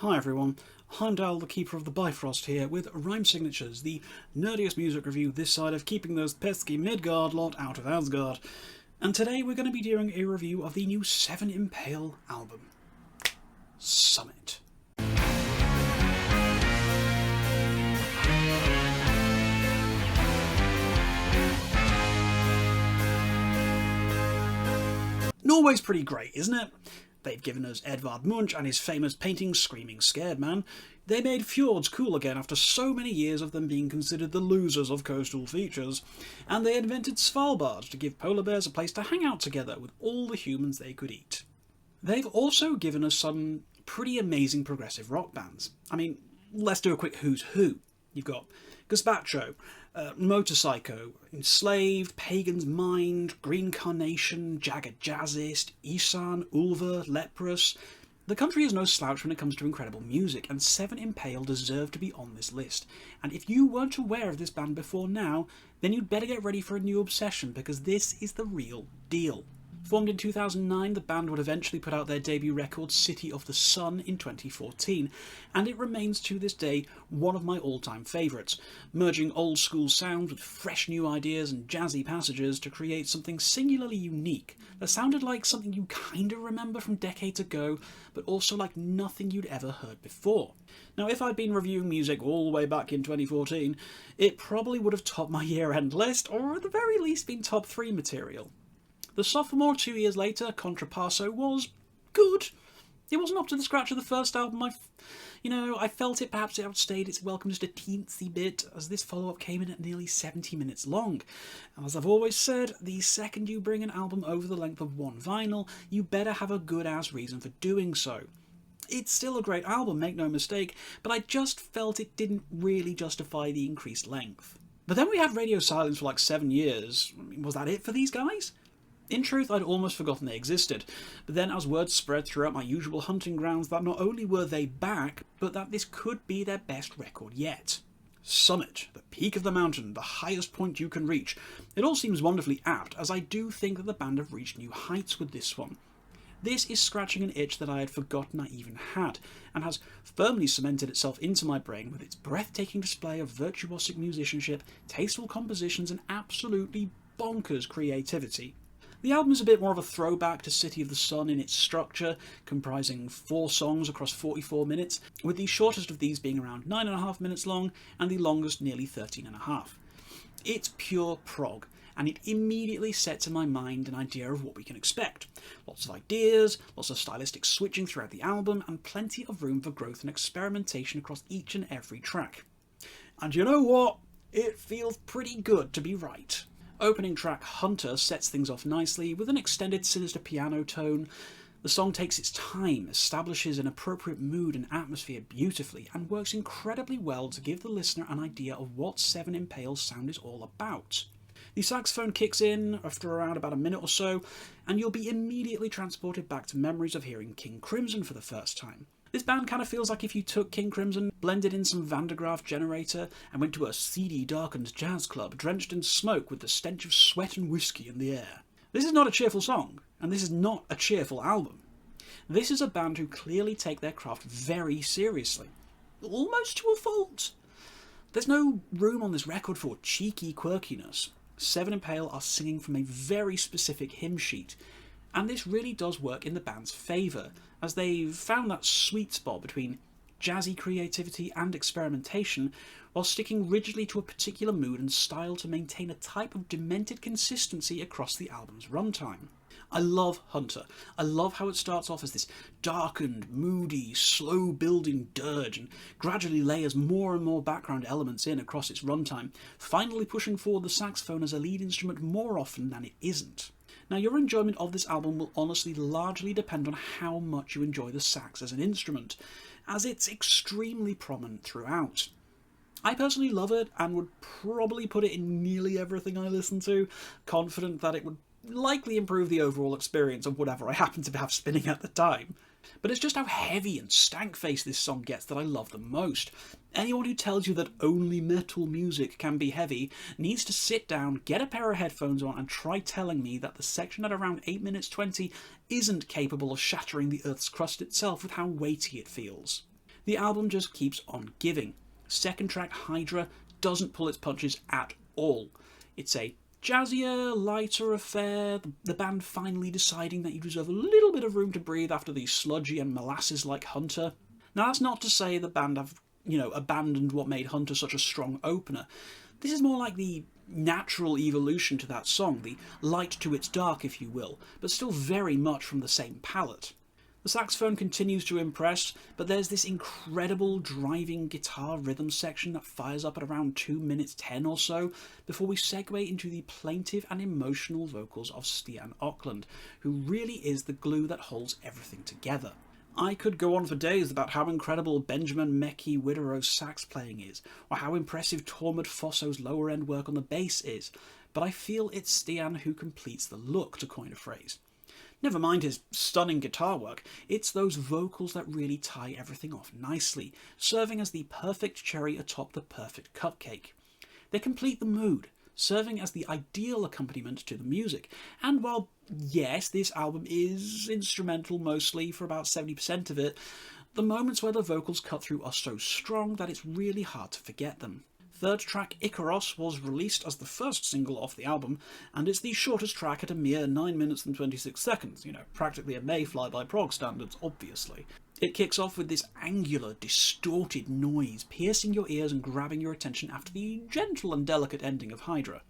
Hi everyone, Heimdall, the Keeper of the Bifrost here with Rhyme Signatures, the nerdiest music review this side of keeping those pesky Midgard lot out of Asgard. And today we're going to be doing a review of the new Seven Impale album, Summit. Norway's pretty great, isn't it? They've given us Edvard Munch and his famous painting Screaming Scared Man. They made fjords cool again after so many years of them being considered the losers of coastal features. And they invented Svalbard to give polar bears a place to hang out together with all the humans they could eat. They've also given us some pretty amazing progressive rock bands. I mean, let's do a quick who's who. You've got Gazpacho, Motorpsycho, Enslaved, Pagan's Mind, Green Carnation, Jagged Jazzist, Isan, Ulver, Leprous. The country is no slouch when it comes to incredible music, and Seven Impale deserve to be on this list. And if you weren't aware of this band before now, then you'd better get ready for a new obsession, because this is the real deal. Formed in 2009, the band would eventually put out their debut record, City of the Sun, in 2014, and it remains to this day one of my all-time favourites, merging old-school sounds with fresh new ideas and jazzy passages to create something singularly unique that sounded like something you kinda remember from decades ago, but also like nothing you'd ever heard before. Now, if I'd been reviewing music all the way back in 2014, it probably would have topped my year-end list, or at the very least been top 3 material. The sophomore 2 years later, Contrapasso, was good. It wasn't up to the scratch of the first album. I felt it perhaps it outstayed its welcome just a teensy bit, as this follow-up came in at nearly 70 minutes long. And as I've always said, the second you bring an album over the length of one vinyl, you better have a good-ass reason for doing so. It's still a great album, make no mistake, but I just felt it didn't really justify the increased length. But then we had radio silence for like 7 years. Was that it for these guys? In truth, I'd almost forgotten they existed, but then as word spread throughout my usual hunting grounds that not only were they back, but that this could be their best record yet. Summit, the peak of the mountain, the highest point you can reach. It all seems wonderfully apt, as I do think that the band have reached new heights with this one. This is scratching an itch that I had forgotten I even had, and has firmly cemented itself into my brain with its breathtaking display of virtuosic musicianship, tasteful compositions, and absolutely bonkers creativity. The album is a bit more of a throwback to City of the Sun in its structure, comprising 4 songs across 44 minutes, with the shortest of these being around 9.5 minutes long, and the longest nearly 13.5. It's pure prog, and it immediately sets in my mind an idea of what we can expect. Lots of ideas, lots of stylistic switching throughout the album, and plenty of room for growth and experimentation across each and every track. And you know what? It feels pretty good to be right. Opening track Hunter sets things off nicely with an extended sinister piano tone. The song takes its time, establishes an appropriate mood and atmosphere beautifully, and works incredibly well to give the listener an idea of what Seven Impale's sound is all about. The saxophone kicks in after around about a minute or so, and you'll be immediately transported back to memories of hearing King Crimson for the first time. This band kind of feels like if you took King Crimson, blended in some Van de Graaff Generator, and went to a seedy, darkened jazz club drenched in smoke with the stench of sweat and whiskey in the air. This is not a cheerful song, and this is not a cheerful album. This is a band who clearly take their craft very seriously, almost to a fault. There's no room on this record for cheeky quirkiness. Seven Impale are singing from a very specific hymn sheet, and this really does work in the band's favour, as they've found that sweet spot between jazzy creativity and experimentation, while sticking rigidly to a particular mood and style to maintain a type of demented consistency across the album's runtime. I love Hunter. I love how it starts off as this darkened, moody, slow-building dirge, and gradually layers more and more background elements in across its runtime, finally pushing forward the saxophone as a lead instrument more often than it isn't. Now, your enjoyment of this album will honestly largely depend on how much you enjoy the sax as an instrument, as it's extremely prominent throughout. I personally love it, and would probably put it in nearly everything I listen to, confident that it would likely improve the overall experience of whatever I happen to have spinning at the time. But it's just how heavy and stank-faced this song gets that I love the most. Anyone who tells you that only metal music can be heavy needs to sit down, get a pair of headphones on, and try telling me that the section at around 8 minutes 20 isn't capable of shattering the Earth's crust itself with how weighty it feels. The album just keeps on giving. Second track, Hydra, doesn't pull its punches at all. It's a jazzier, lighter affair, the band finally deciding that you deserve a little bit of room to breathe after the sludgy and molasses-like Hunter. Now that's not to say the band have, abandoned what made Hunter such a strong opener. This is more like the natural evolution to that song, the light to its dark, if you will, but still very much from the same palette. The saxophone continues to impress, but there's this incredible driving guitar rhythm section that fires up at around 2 minutes 10 or so, before we segue into the plaintive and emotional vocals of Stian Auckland, who really is the glue that holds everything together. I could go on for days about how incredible Benjamin Mekki Widerow's sax playing is, or how impressive Tormod Fosso's lower end work on the bass is, but I feel it's Stian who completes the look, to coin a phrase. Never mind his stunning guitar work, it's those vocals that really tie everything off nicely, serving as the perfect cherry atop the perfect cupcake. They complete the mood, serving as the ideal accompaniment to the music, and while, yes, this album is instrumental mostly for about 70% of it, the moments where the vocals cut through are so strong that it's really hard to forget them. Third track, Icaros, was released as the first single off the album, and it's the shortest track at a mere 9 minutes and 26 seconds, practically a mayfly by PROG standards, obviously. It kicks off with this angular, distorted noise, piercing your ears and grabbing your attention after the gentle and delicate ending of Hydra.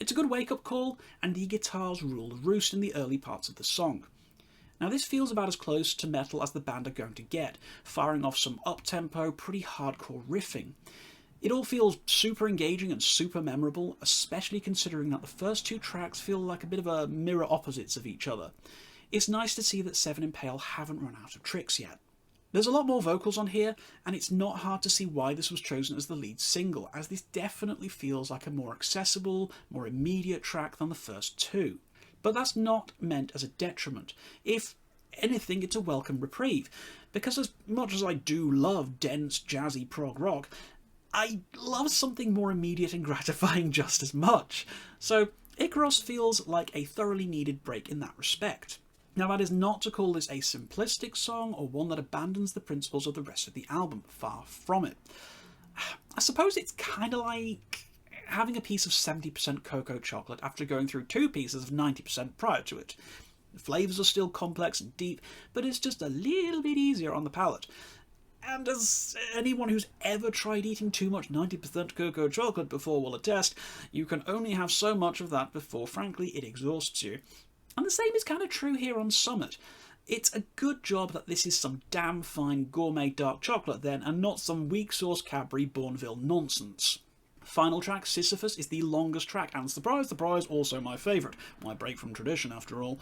It's a good wake-up call, and the guitars rule the roost in the early parts of the song. Now this feels about as close to metal as the band are going to get, firing off some up-tempo, pretty hardcore riffing. It all feels super engaging and super memorable, especially considering that the first 2 tracks feel like a bit of a mirror opposites of each other. It's nice to see that Seven Impale haven't run out of tricks yet. There's a lot more vocals on here, and it's not hard to see why this was chosen as the lead single, as this definitely feels like a more accessible, more immediate track than the first 2. But that's not meant as a detriment. If anything, it's a welcome reprieve, because as much as I do love dense, jazzy prog rock, I love something more immediate and gratifying just as much. So Icaros feels like a thoroughly needed break in that respect. Now that is not to call this a simplistic song or one that abandons the principles of the rest of the album, far from it. I suppose it's kind of like having a piece of 70% cocoa chocolate after going through 2 pieces of 90% prior to it. The flavours are still complex and deep, but it's just a little bit easier on the palate. And as anyone who's ever tried eating too much 90% cocoa chocolate before will attest, you can only have so much of that before, frankly, it exhausts you. And the same is kind of true here on Summit. It's a good job that this is some damn fine gourmet dark chocolate then, and not some weak sauce Cadbury Bourneville nonsense. Final track, Sisyphus, is the longest track, and surprise, surprise, also my favourite. My break from tradition, after all.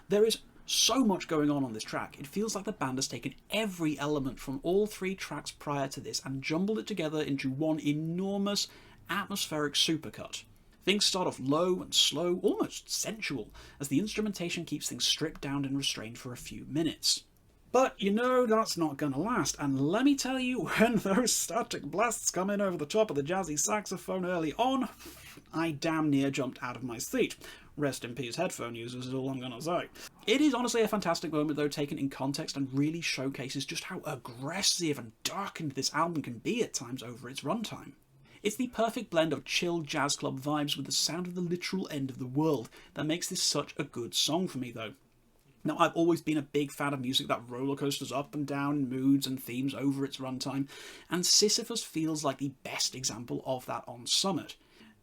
There is so much going on this track, it feels like the band has taken every element from all 3 tracks prior to this and jumbled it together into one enormous, atmospheric supercut. Things start off low and slow, almost sensual, as the instrumentation keeps things stripped down and restrained for a few minutes. But that's not going to last, and let me tell you, when those static blasts come in over the top of the jazzy saxophone early on, I damn near jumped out of my seat. Rest in peace headphone users is all I'm going to say. It is honestly a fantastic moment though, taken in context, and really showcases just how aggressive and darkened this album can be at times over its runtime. It's the perfect blend of chill jazz club vibes with the sound of the literal end of the world that makes this such a good song for me though. Now, I've always been a big fan of music that rollercoasters up and down in moods and themes over its runtime, and Sisyphus feels like the best example of that on Summit.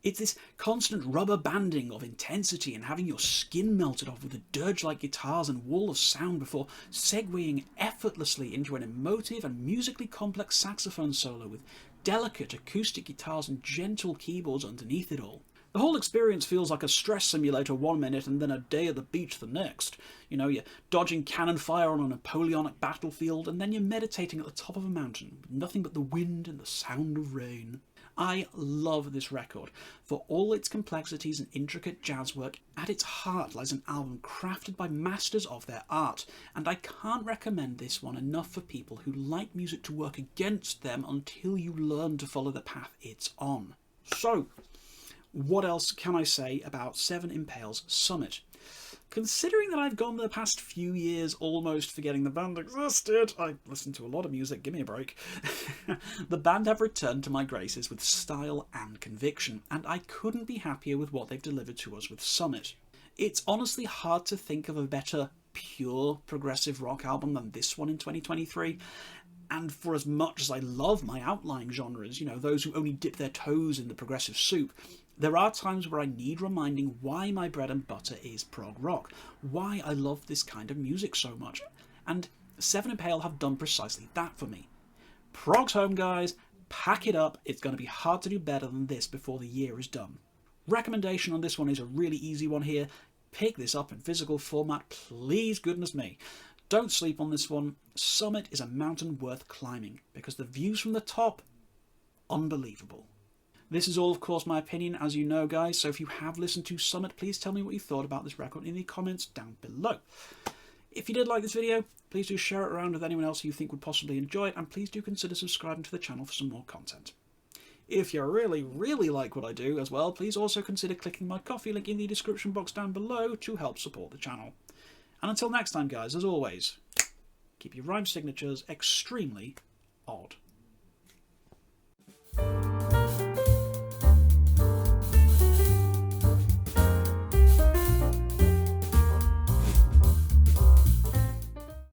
It's this constant rubber banding of intensity and having your skin melted off with the dirge-like guitars and wall of sound before segueing effortlessly into an emotive and musically complex saxophone solo with delicate acoustic guitars and gentle keyboards underneath it all. The whole experience feels like a stress simulator 1 minute and then a day at the beach the next. You're dodging cannon fire on a Napoleonic battlefield, and then you're meditating at the top of a mountain with nothing but the wind and the sound of rain. I love this record. For all its complexities and intricate jazz work, at its heart lies an album crafted by masters of their art, and I can't recommend this one enough for people who like music to work against them until you learn to follow the path it's on. So, what else can I say about Seven Impale's Summit? Considering that I've gone the past few years almost forgetting the band existed, I listen to a lot of music, give me a break, the band have returned to my graces with style and conviction, and I couldn't be happier with what they've delivered to us with Summit. It's honestly hard to think of a better pure progressive rock album than this one in 2023, and for as much as I love my outlying genres, you know, those who only dip their toes in the progressive soup, there are times where I need reminding why my bread and butter is prog rock, why I love this kind of music so much, and Seven Impale have done precisely that for me. Prog's home, guys, pack it up, it's going to be hard to do better than this before the year is done. Recommendation on this one is a really easy one here. Pick this up in physical format, please, goodness me. Don't sleep on this one. Summit is a mountain worth climbing, because the views from the top, unbelievable. This is all, of course, my opinion, as you know, guys, so if you have listened to Summit, please tell me what you thought about this record in the comments down below. If you did like this video, please do share it around with anyone else who you think would possibly enjoy it, and please do consider subscribing to the channel for some more content. If you really, really like what I do as well, please also consider clicking my Ko-fi link in the description box down below to help support the channel. And until next time, guys, as always, keep your rhyme signatures extremely odd.